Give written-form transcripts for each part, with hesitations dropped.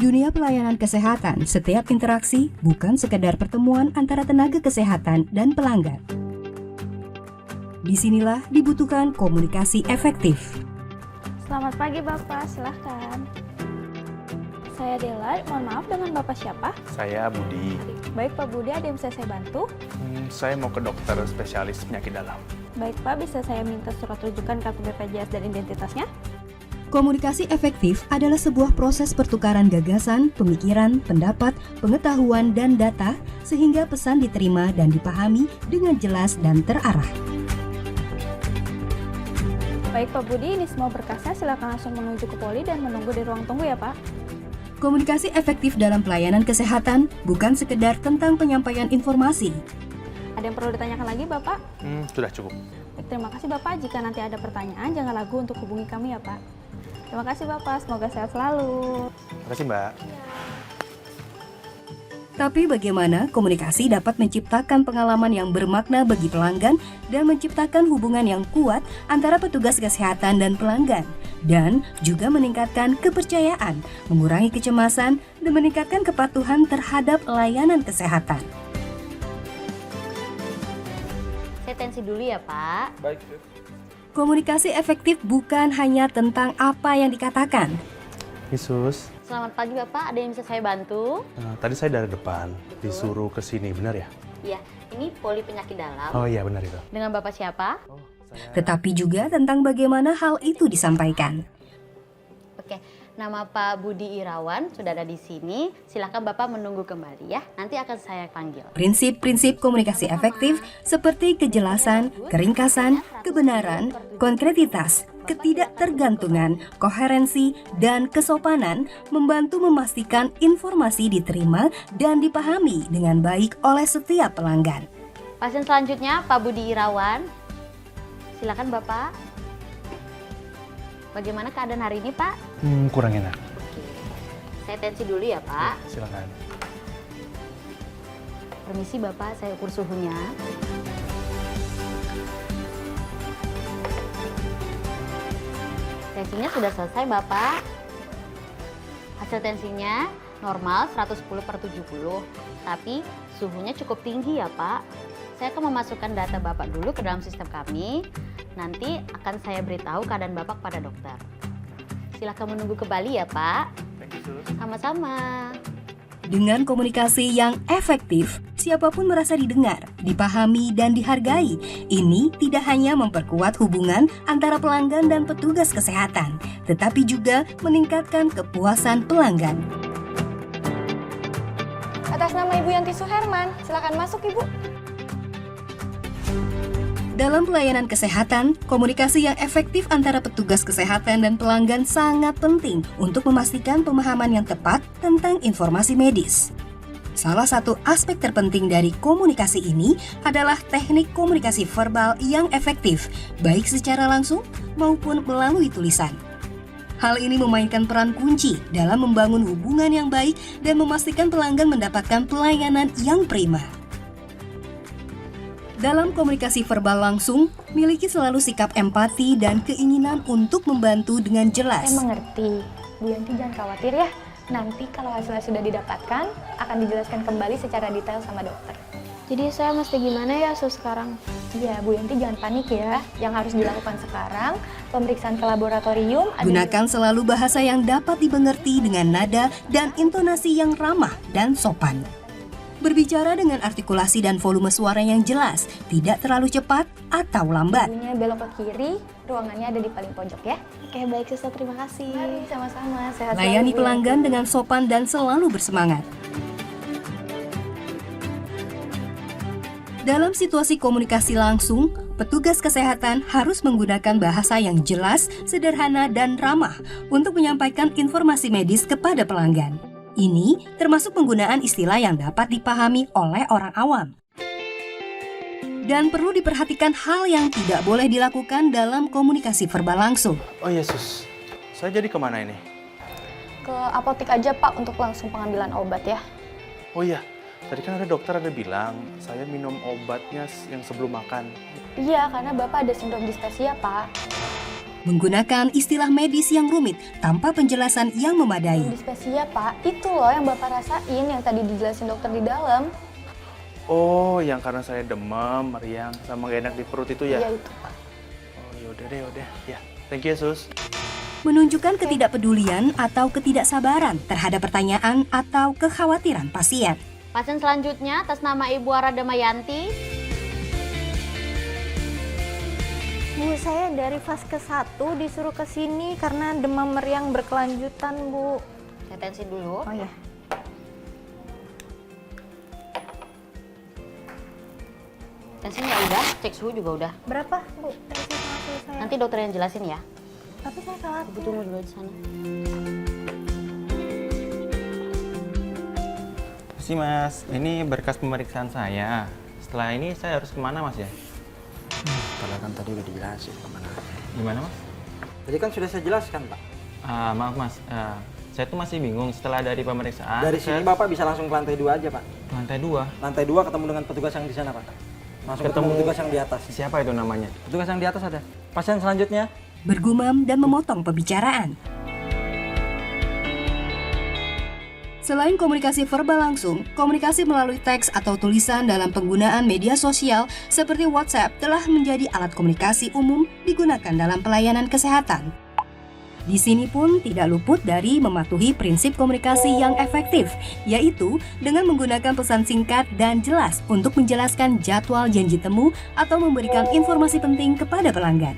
dunia pelayanan kesehatan, setiap interaksi bukan sekedar pertemuan antara tenaga kesehatan dan pelanggan. Disinilah dibutuhkan komunikasi efektif. Selamat pagi Bapak, silahkan. Saya Dela, mohon maaf dengan Bapak siapa? Saya Budi. Baik Pak Budi, ada yang bisa saya bantu? Saya mau ke dokter spesialis penyakit dalam. Baik Pak, bisa saya minta surat rujukan kartu BPJS dan identitasnya? Komunikasi efektif adalah sebuah proses pertukaran gagasan, pemikiran, pendapat, pengetahuan, dan data sehingga pesan diterima dan dipahami dengan jelas dan terarah. Baik Pak Budi, ini semua berkasnya, silakan langsung menuju ke poli dan menunggu di ruang tunggu ya Pak. Komunikasi efektif dalam pelayanan kesehatan bukan sekedar tentang penyampaian informasi. Ada yang perlu ditanyakan lagi Bapak? Sudah cukup. Baik, terima kasih Bapak. Jika nanti ada pertanyaan, jangan ragu untuk hubungi kami ya Pak. Terima kasih Bapak, semoga sehat selalu. Terima kasih Mbak. Tapi bagaimana komunikasi dapat menciptakan pengalaman yang bermakna bagi pelanggan dan menciptakan hubungan yang kuat antara petugas kesehatan dan pelanggan, dan juga meningkatkan kepercayaan, mengurangi kecemasan, dan meningkatkan kepatuhan terhadap layanan kesehatan. Saya tensi dulu ya Pak. Baik. Komunikasi efektif bukan hanya tentang apa yang dikatakan. Yesus, Selamat pagi Bapak, ada yang bisa saya bantu? tadi saya dari depan disuruh ke sini, benar ya? Iya, ini poli penyakit dalam. Oh iya, benar itu. Dengan Bapak siapa? Tetapi juga tentang bagaimana hal itu disampaikan. Oke, nama Pak Budi Irawan sudah ada di sini. Silakan Bapak menunggu kembali ya. Nanti akan saya panggil. Prinsip-prinsip komunikasi efektif seperti kejelasan, keringkasan, kebenaran, konkretitas, ketidaktergantungan, koherensi, dan kesopanan membantu memastikan informasi diterima dan dipahami dengan baik oleh setiap pelanggan. Pasien selanjutnya Pak Budi Irawan. Silakan Bapak. Bagaimana keadaan hari ini Pak? Kurang enak. Oke, saya tensi dulu ya Pak. Silakan. Permisi Bapak, saya ukur suhunya. Tensinya sudah selesai Bapak. Hasil tensinya normal 110/70, tapi suhunya cukup tinggi ya Pak. Saya akan memasukkan data Bapak dulu ke dalam sistem kami. Nanti akan saya beritahu keadaan Bapak pada dokter. Silakan menunggu kembali ya Pak. Thank you, Sus. Sama-sama. Dengan komunikasi yang efektif, siapapun merasa didengar, dipahami, dan dihargai. Ini tidak hanya memperkuat hubungan antara pelanggan dan petugas kesehatan, tetapi juga meningkatkan kepuasan pelanggan. Atas nama Ibu Yanti Suherman, silakan masuk Ibu. Dalam pelayanan kesehatan, komunikasi yang efektif antara petugas kesehatan dan pelanggan sangat penting untuk memastikan pemahaman yang tepat tentang informasi medis. Salah satu aspek terpenting dari komunikasi ini adalah teknik komunikasi verbal yang efektif, baik secara langsung maupun melalui tulisan. Hal ini memainkan peran kunci dalam membangun hubungan yang baik dan memastikan pelanggan mendapatkan pelayanan yang prima. Dalam komunikasi verbal langsung, miliki selalu sikap empati dan keinginan untuk membantu dengan jelas. Saya mengerti. Bu Yanti jangan khawatir ya. Nanti kalau hasilnya sudah didapatkan, akan dijelaskan kembali secara detail sama dokter. Jadi saya mesti gimana ya Sus sekarang? Iya Bu Yanti jangan panik ya. Yang harus dilakukan sekarang, pemeriksaan ke laboratorium. Gunakan selalu bahasa yang dapat dimengerti dengan nada dan intonasi yang ramah dan sopan. Berbicara dengan artikulasi dan volume suara yang jelas, tidak terlalu cepat atau lambat. Ibunya belok ke kiri, ruangannya ada di paling pojok ya. Oke baik Suster, terima kasih. Mari sama-sama, sehat selalu. Layani Bu pelanggan Yanti. dengan sopan dan selalu bersemangat. Dalam situasi komunikasi langsung, petugas kesehatan harus menggunakan bahasa yang jelas, sederhana, dan ramah untuk menyampaikan informasi medis kepada pelanggan. Ini termasuk penggunaan istilah yang dapat dipahami oleh orang awam. Dan perlu diperhatikan hal yang tidak boleh dilakukan dalam komunikasi verbal langsung. Oh iya, Sus. Saya jadi kemana ini? Ke apotek aja Pak untuk langsung pengambilan obat ya. Oh iya, tadi kan ada dokter bilang saya minum obatnya yang sebelum makan. Iya, karena Bapak ada sindrom dispepsia Pak. Menggunakan istilah medis yang rumit tanpa penjelasan yang memadai. Dispepsia, Pak. Itu loh yang Bapak rasain yang tadi dijelasin dokter di dalam. Oh, yang karena saya demam, meriang, sama gak enak di perut itu ya? Iya, itu, Pak. Oh, yaudah deh, yaudah. Ya, thank you ya, Sus. Menunjukkan ketidakpedulian atau ketidaksabaran terhadap pertanyaan atau kekhawatiran pasien. Pasien selanjutnya atas nama Ibu Ara Damayanti. Bu, saya dari fase 1 disuruh ke sini karena demam meriang berkelanjutan, Bu. Saya tensi dulu. Oh ya. Tensinya udah, cek suhu juga udah. Berapa, Bu? Tensi sama suhu saya. Nanti dokter yang jelasin ya. Tapi saya khawatir. Ibu tunggu dulu di sana. Sih Mas, ini berkas pemeriksaan saya. Setelah ini saya harus kemana Mas ya? Kalau kan tadi udah dijelasin kemana. Gimana Mas? Tadi kan sudah saya jelaskan, Pak. Maaf Mas, saya tuh masih bingung setelah dari pemeriksaan. Dari sini Bapak bisa langsung ke lantai 2 aja, Pak. Lantai 2. Lantai 2 ketemu dengan petugas yang di sana, Pak. Langsung ketemu petugas yang di atas. Siapa itu namanya? Petugas yang di atas ada. Pasien selanjutnya. Bergumam dan memotong pembicaraan. Selain komunikasi verbal langsung, komunikasi melalui teks atau tulisan dalam penggunaan media sosial seperti WhatsApp telah menjadi alat komunikasi umum digunakan dalam pelayanan kesehatan. Di sini pun tidak luput dari mematuhi prinsip komunikasi yang efektif, yaitu dengan menggunakan pesan singkat dan jelas untuk menjelaskan jadwal janji temu atau memberikan informasi penting kepada pelanggan.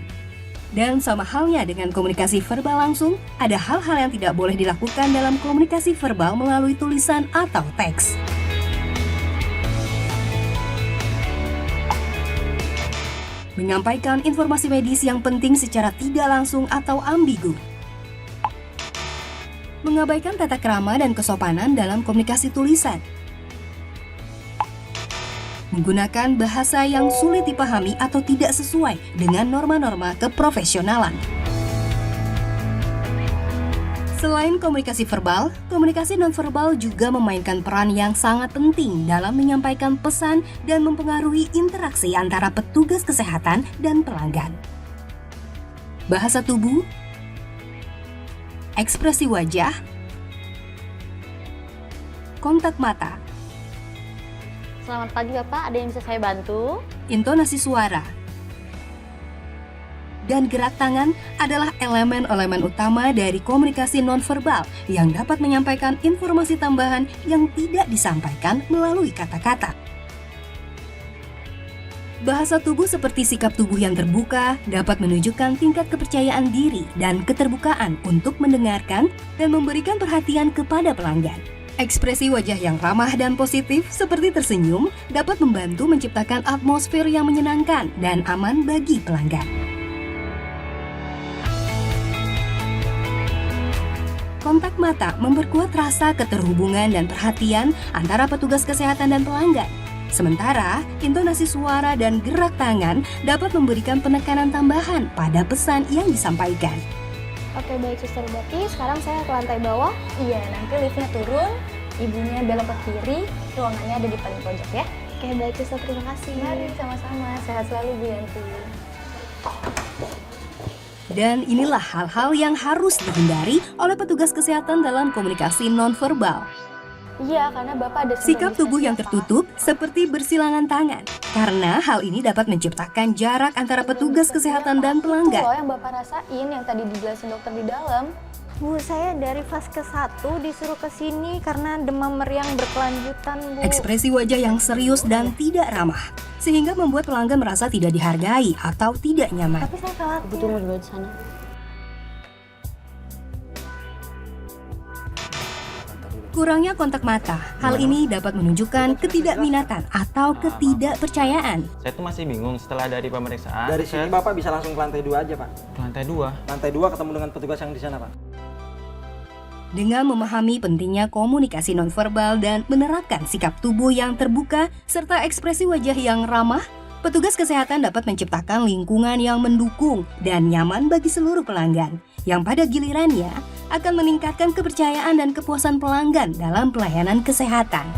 Dan sama halnya dengan komunikasi verbal langsung, ada hal-hal yang tidak boleh dilakukan dalam komunikasi verbal melalui tulisan atau teks. Menyampaikan informasi medis yang penting secara tidak langsung atau ambigu. Mengabaikan tata krama dan kesopanan dalam komunikasi tulisan. Menggunakan bahasa yang sulit dipahami atau tidak sesuai dengan norma-norma keprofesionalan. Selain komunikasi verbal, komunikasi nonverbal juga memainkan peran yang sangat penting dalam menyampaikan pesan dan mempengaruhi interaksi antara petugas kesehatan dan pelanggan. Bahasa tubuh, ekspresi wajah, kontak mata, Selamat pagi Bapak, ada yang bisa saya bantu? intonasi suara, dan gerak tangan adalah elemen-elemen utama dari komunikasi nonverbal yang dapat menyampaikan informasi tambahan yang tidak disampaikan melalui kata-kata. Bahasa tubuh seperti sikap tubuh yang terbuka dapat menunjukkan tingkat kepercayaan diri dan keterbukaan untuk mendengarkan dan memberikan perhatian kepada pelanggan. Ekspresi wajah yang ramah dan positif seperti tersenyum dapat membantu menciptakan atmosfer yang menyenangkan dan aman bagi pelanggan. Kontak mata memperkuat rasa keterhubungan dan perhatian antara petugas kesehatan dan pelanggan. Sementara, intonasi suara dan gerak tangan dapat memberikan penekanan tambahan pada pesan yang disampaikan. Oke, baik Suster, berarti sekarang saya ke lantai bawah. Iya, nanti liftnya turun, ibunya belok ke kiri, ruangannya ada di paling pojok ya. Oke, baik Suster, terima kasih. Mari sama-sama, sehat selalu Bu Yanti. Dan inilah hal-hal yang harus dihindari oleh petugas kesehatan dalam komunikasi nonverbal. Iya, karena Bapak ada Sikap tubuh yang Pak. tertutup seperti bersilangan tangan. Karena hal ini dapat menciptakan jarak antara petugas kesehatan dan Itu pelanggan. loh yang Bapak rasain yang tadi dijelasin dokter di dalam. Bu, saya dari fase 1 disuruh ke sini karena demam meriang berkelanjutan, Bu. Ekspresi wajah yang serius dan tidak ramah, sehingga membuat pelanggan merasa tidak dihargai atau tidak nyaman. Tapi saya khawatir. Ibu tunggu dulu di sana. Kurangnya kontak mata, hal ini dapat menunjukkan ketidakminatan atau ketidakpercayaan. Saya tuh masih bingung setelah dari pemeriksaan. Dari sini Bapak bisa langsung ke lantai 2 aja, Pak. Lantai 2. Lantai 2 ketemu dengan petugas yang di sana, Pak. Dengan memahami pentingnya komunikasi nonverbal dan menerapkan sikap tubuh yang terbuka serta ekspresi wajah yang ramah, petugas kesehatan dapat menciptakan lingkungan yang mendukung dan nyaman bagi seluruh pelanggan, yang pada gilirannya akan meningkatkan kepercayaan dan kepuasan pelanggan dalam pelayanan kesehatan.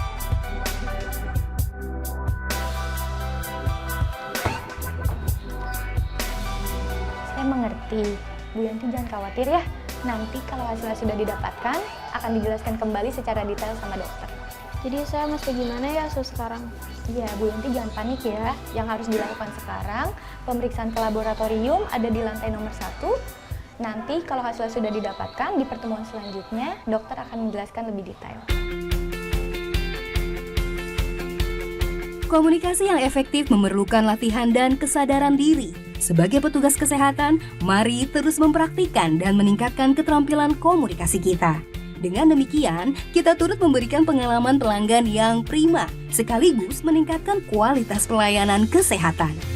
Saya mengerti, Bu Yanti jangan khawatir ya. Nanti kalau hasilnya sudah didapatkan, akan dijelaskan kembali secara detail sama dokter. Jadi saya mesti gimana ya Sus sekarang? Iya, Bu Yanti jangan panik ya. Yang harus dilakukan sekarang, pemeriksaan ke laboratorium ada di lantai nomor 1. Nanti kalau hasilnya sudah didapatkan, di pertemuan selanjutnya, dokter akan menjelaskan lebih detail. Komunikasi yang efektif memerlukan latihan dan kesadaran diri. Sebagai petugas kesehatan, mari terus mempraktikkan dan meningkatkan keterampilan komunikasi kita. Dengan demikian, kita turut memberikan pengalaman pelanggan yang prima, sekaligus meningkatkan kualitas pelayanan kesehatan.